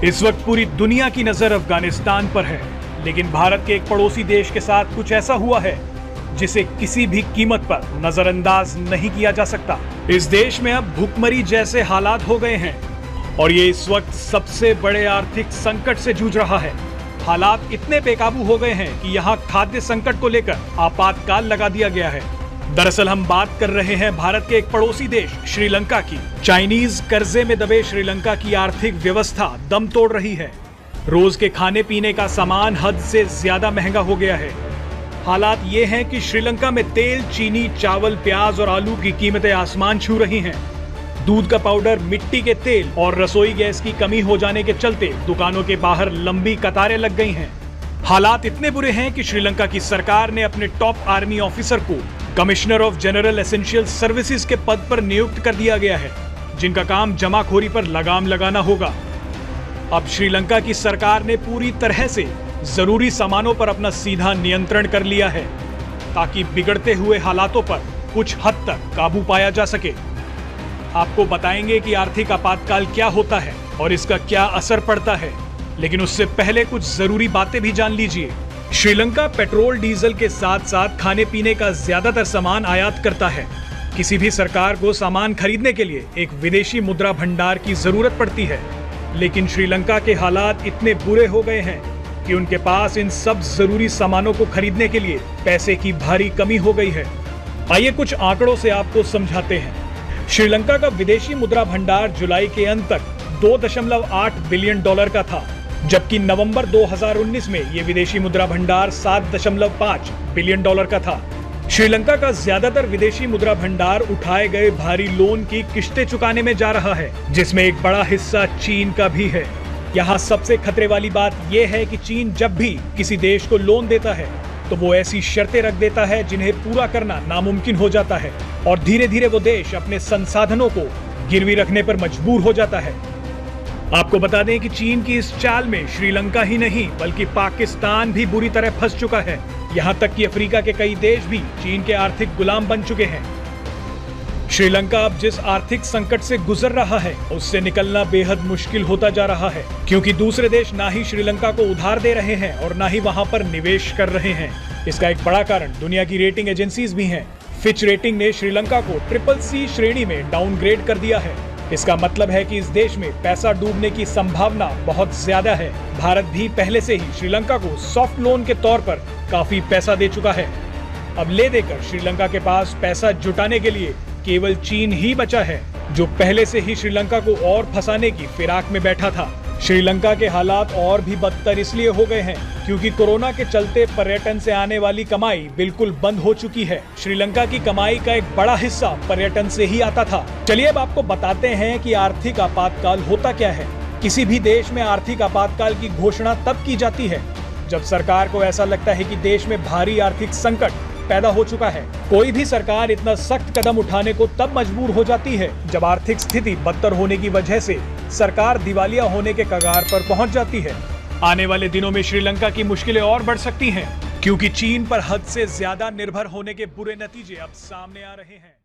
इस वक्त पूरी दुनिया की नजर अफगानिस्तान पर है, लेकिन भारत के एक पड़ोसी देश के साथ कुछ ऐसा हुआ है जिसे किसी भी कीमत पर नजरअंदाज नहीं किया जा सकता। इस देश में अब भूखमरी जैसे हालात हो गए हैं और ये इस वक्त सबसे बड़े आर्थिक संकट से जूझ रहा है। हालात इतने बेकाबू हो गए हैं कि यहाँ खाद्य संकट को लेकर आपातकाल लगा दिया गया है। दरअसल हम बात कर रहे हैं भारत के एक पड़ोसी देश श्रीलंका की। चाइनीज कर्जे में दबे श्रीलंका की आर्थिक व्यवस्था दम तोड़ रही है। रोज के खाने पीने का सामान हद से ज्यादा महंगा हो गया है। हालात ये हैं कि श्रीलंका में तेल, चीनी, चावल, प्याज और आलू की कीमतें आसमान छू रही हैं। दूध का पाउडर, मिट्टी के तेल और रसोई गैस की कमी हो जाने के चलते दुकानों के बाहर लंबी कतारें लग गई हैं। हालात इतने बुरे हैं कि श्रीलंका की सरकार ने अपने टॉप आर्मी ऑफिसर को commissioner of general essential services के पद पर नियुक्त कर दिया गया है, जिनका काम जमाखोरी पर लगाम लगाना होगा। अब श्रीलंका की सरकार ने पूरी तरह से जरूरी सामानों पर अपना सीधा नियंत्रण कर लिया है, ताकि बिगड़ते हुए हालातों पर कुछ हद तक काबू पाया जा सके। आपको बताएंगे कि आर्थिक आपातकाल क्या होता है और इसका क्या असर पड़ता है, लेकिन उससे पहले कुछ जरूरी बातें भी जान लीजिए। श्रीलंका पेट्रोल, डीजल के साथ साथ खाने पीने का ज्यादातर सामान आयात करता है। किसी भी सरकार को सामान खरीदने के लिए एक विदेशी मुद्रा भंडार की जरूरत पड़ती है, लेकिन श्रीलंका के हालात इतने बुरे हो गए हैं कि उनके पास इन सब जरूरी सामानों को खरीदने के लिए पैसे की भारी कमी हो गई है। आइए कुछ आंकड़ों से आपको समझाते हैं। श्रीलंका का विदेशी मुद्रा भंडार जुलाई के अंत तक $2.8 बिलियन का था, जबकि नवंबर 2019 में यह विदेशी मुद्रा भंडार $7.5 बिलियन का था। श्रीलंका का ज्यादातर विदेशी मुद्रा भंडार उठाए गए भारी लोन की किश्तें चुकाने में जा रहा है, जिसमें एक बड़ा हिस्सा चीन का भी है। यहाँ सबसे खतरे वाली बात यह है कि चीन जब भी किसी देश को लोन देता है तो वो ऐसी शर्तें रख देता है जिन्हें पूरा करना नामुमकिन हो जाता है और धीरे धीरे वो देश अपने संसाधनों को गिरवी रखने पर मजबूर हो जाता है। आपको बता दें कि चीन की इस चाल में श्रीलंका ही नहीं बल्कि पाकिस्तान भी बुरी तरह फंस चुका है। यहाँ तक कि अफ्रीका के कई देश भी चीन के आर्थिक गुलाम बन चुके हैं। श्रीलंका अब जिस आर्थिक संकट से गुजर रहा है उससे निकलना बेहद मुश्किल होता जा रहा है, क्योंकि दूसरे देश ना ही श्रीलंका को उधार दे रहे हैं और ना ही वहां पर निवेश कर रहे हैं। इसका एक बड़ा कारण दुनिया की रेटिंग एजेंसीज भी हैं। फिच रेटिंग ने श्रीलंका को CCC श्रेणी में डाउनग्रेड कर दिया है। इसका मतलब है कि इस देश में पैसा डूबने की संभावना बहुत ज्यादा है। भारत भी पहले से ही श्रीलंका को सॉफ्ट लोन के तौर पर काफी पैसा दे चुका है। अब ले देकर श्रीलंका के पास पैसा जुटाने के लिए केवल चीन ही बचा है, जो पहले से ही श्रीलंका को और फंसाने की फिराक में बैठा था। श्रीलंका के हालात और भी बदतर इसलिए हो गए हैं क्योंकि कोरोना के चलते पर्यटन से आने वाली कमाई बिल्कुल बंद हो चुकी है। श्रीलंका की कमाई का एक बड़ा हिस्सा पर्यटन से ही आता था। चलिए अब आपको बताते हैं कि आर्थिक आपातकाल होता क्या है। किसी भी देश में आर्थिक आपातकाल की घोषणा तब की जाती है जब सरकार को ऐसा लगता है कि देश में भारी आर्थिक संकट पैदा हो चुका है। कोई भी सरकार इतना सख्त कदम उठाने को तब मजबूर हो जाती है जब आर्थिक स्थिति बदतर होने की वजह से सरकार दिवालिया होने के कगार पर पहुंच जाती है। आने वाले दिनों में श्रीलंका की मुश्किलें और बढ़ सकती हैं, क्योंकि चीन पर हद से ज्यादा निर्भर होने के बुरे नतीजे अब सामने आ रहे हैं।